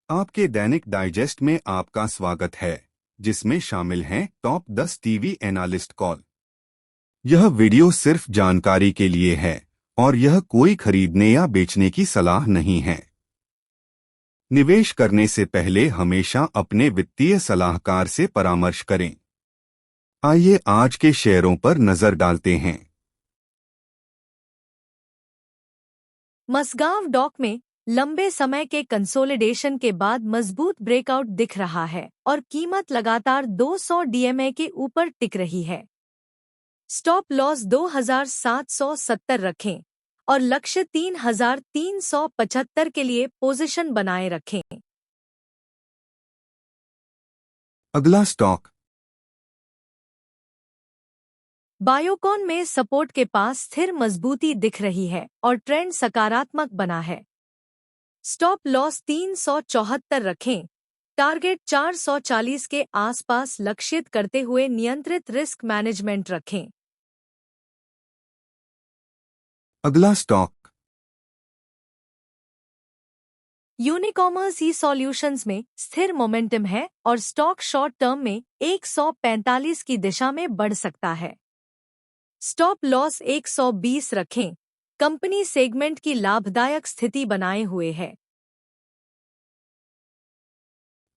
आपके दैनिक डाइजेस्ट में आपका स्वागत है, जिसमें शामिल हैं टॉप 10 टीवी एनालिस्ट कॉल। यह वीडियो सिर्फ जानकारी के लिए है और यह कोई खरीदने या बेचने की सलाह नहीं है। निवेश करने से पहले हमेशा अपने वित्तीय सलाहकार से परामर्श करें। आइए आज के शेयरों पर नजर डालते हैं। मसगांव डॉक में लंबे समय के कंसोलिडेशन के बाद मजबूत ब्रेकआउट दिख रहा है और कीमत लगातार 200 डीएमए के ऊपर टिक रही है। स्टॉप लॉस 2770 रखें और लक्ष्य 3375 के लिए पोजीशन बनाए रखें। अगला स्टॉक बायोकॉन में सपोर्ट के पास स्थिर मजबूती दिख रही है और ट्रेंड सकारात्मक बना है। स्टॉप लॉस 374 रखें, टारगेट 440 के आसपास लक्षित करते हुए नियंत्रित रिस्क मैनेजमेंट रखें। अगला स्टॉक यूनिकॉमर्स ई सॉल्यूशंस में स्थिर मोमेंटम है और स्टॉक शॉर्ट टर्म में 145 की दिशा में बढ़ सकता है। स्टॉप लॉस 120 रखें, कंपनी सेगमेंट की लाभदायक स्थिति बनाए हुए है।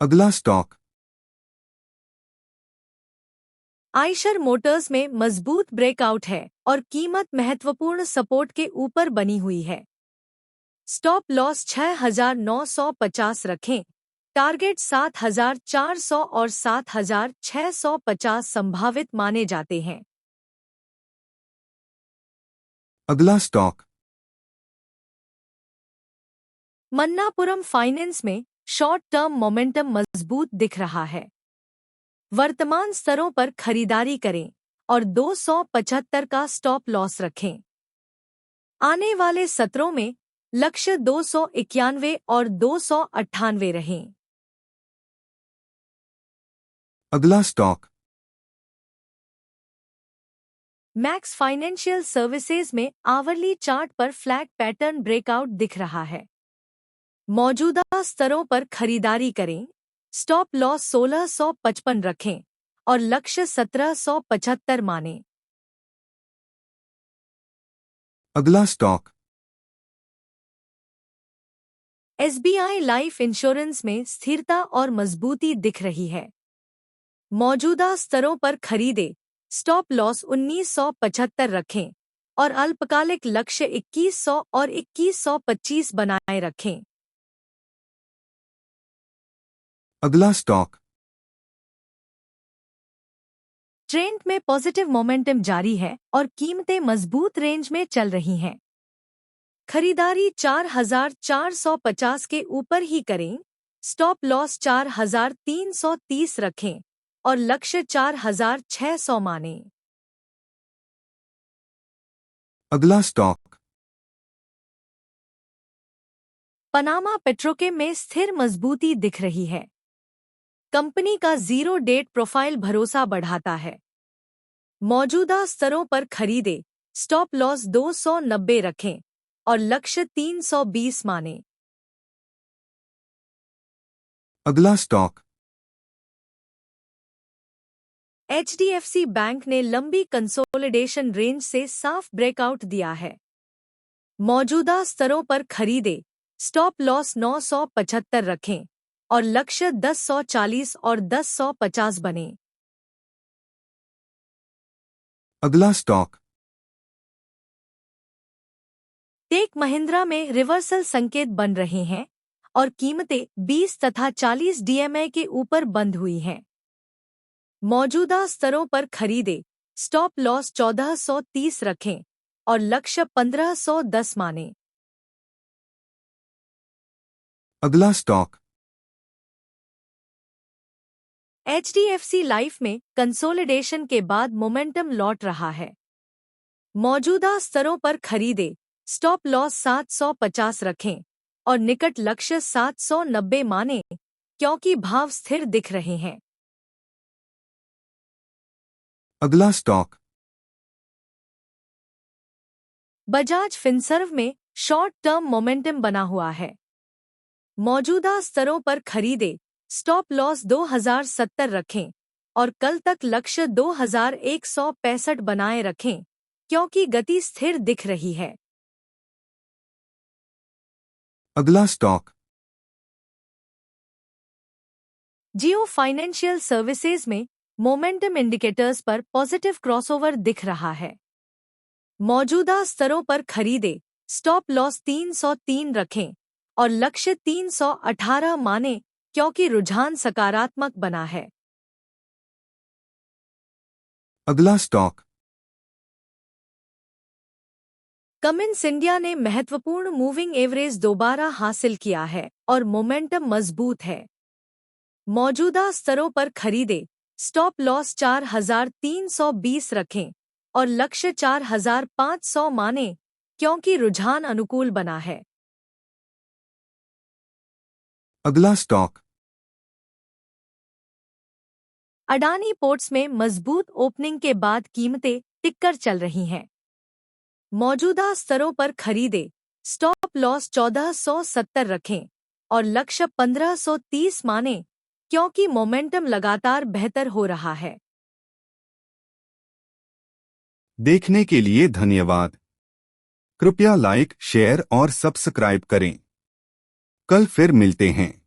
अगला स्टॉक आइशर मोटर्स में मजबूत ब्रेकआउट है और कीमत महत्वपूर्ण सपोर्ट के ऊपर बनी हुई है। स्टॉप लॉस 6950 रखें, टारगेट 7400 और 7650 संभावित माने जाते हैं। अगला स्टॉक मन्नापुरम फाइनेंस में शॉर्ट टर्म मोमेंटम मजबूत दिख रहा है। वर्तमान स्तरों पर खरीदारी करें और 275 का स्टॉप लॉस रखें। आने वाले सत्रों में लक्ष्य 291 और 298 रहें। अगला स्टॉक मैक्स फाइनेंशियल सर्विसेज में आवरली चार्ट पर फ्लैट पैटर्न ब्रेकआउट दिख रहा है। मौजूदा स्तरों पर खरीदारी करें, स्टॉप लॉस 1655 रखें और लक्ष्य 1775 मानें। अगला स्टॉक एसबीआई लाइफ इंश्योरेंस में स्थिरता और मजबूती दिख रही है। मौजूदा स्तरों पर खरीदे, स्टॉप लॉस 1975 रखें और अल्पकालिक लक्ष्य 2100 और 2125 बनाए रखें। अगला स्टॉक ट्रेंड में पॉजिटिव मोमेंटम जारी है और कीमतें मजबूत रेंज में चल रही हैं। खरीदारी 4450 के ऊपर ही करें, स्टॉप लॉस 4330 रखें और लक्ष्य 4600 मानें। अगला स्टॉक पनामा पेट्रोकेम में स्थिर मजबूती दिख रही है। कंपनी का जीरो डेट प्रोफाइल भरोसा बढ़ाता है। मौजूदा स्तरों पर खरीदे, स्टॉप लॉस 290 रखें और लक्ष्य 320 मानें। अगला स्टॉक एचडीएफसी बैंक ने लंबी कंसोलिडेशन रेंज से साफ ब्रेकआउट दिया है। मौजूदा स्तरों पर खरीदे, स्टॉप लॉस 975 रखें और लक्ष्य 1040 और 1050 बने। अगला स्टॉक टेक महिंद्रा में रिवर्सल संकेत बन रहे हैं और कीमतें 20 तथा 40 डीएमए के ऊपर बंद हुई हैं। मौजूदा स्तरों पर खरीदे, स्टॉप लॉस 1430 रखें और लक्ष्य 1510 मानें। अगला स्टॉक एचडीएफसी लाइफ में कंसोलिडेशन के बाद मोमेंटम लौट रहा है। मौजूदा स्तरों पर खरीदे, स्टॉप लॉस 750 रखें और निकट लक्ष्य 790 मानें, क्योंकि भाव स्थिर दिख रहे हैं। अगला स्टॉक बजाज फिनसर्व में शॉर्ट टर्म मोमेंटम बना हुआ है। मौजूदा स्तरों पर खरीदे, स्टॉप लॉस 2070 रखें और कल तक लक्ष्य 2165 बनाए रखें, क्योंकि गति स्थिर दिख रही है। अगला स्टॉक। जियो फाइनेंशियल सर्विसेज में मोमेंटम इंडिकेटर्स पर पॉजिटिव क्रॉसओवर दिख रहा है। मौजूदा स्तरों पर खरीदे, स्टॉप लॉस 303 रखें और लक्ष्य 318 माने, क्योंकि रुझान सकारात्मक बना है। अगला स्टॉक। कमिंस इंडिया ने महत्वपूर्ण मूविंग एवरेज दोबारा हासिल किया है और मोमेंटम मजबूत है। मौजूदा स्तरों पर खरीदे, स्टॉप लॉस 4320 रखें और लक्ष्य 4500 माने, क्योंकि रुझान अनुकूल बना है। अगला स्टॉक। अडानी पोर्ट्स में मजबूत ओपनिंग के बाद कीमतें टिककर चल रही हैं। मौजूदा स्तरों पर खरीदे, स्टॉप लॉस 1470 रखें और लक्ष्य 1530 माने, क्योंकि मोमेंटम लगातार बेहतर हो रहा है। देखने के लिए धन्यवाद। कृपया लाइक, शेयर और सब्सक्राइब करें। कल फिर मिलते हैं।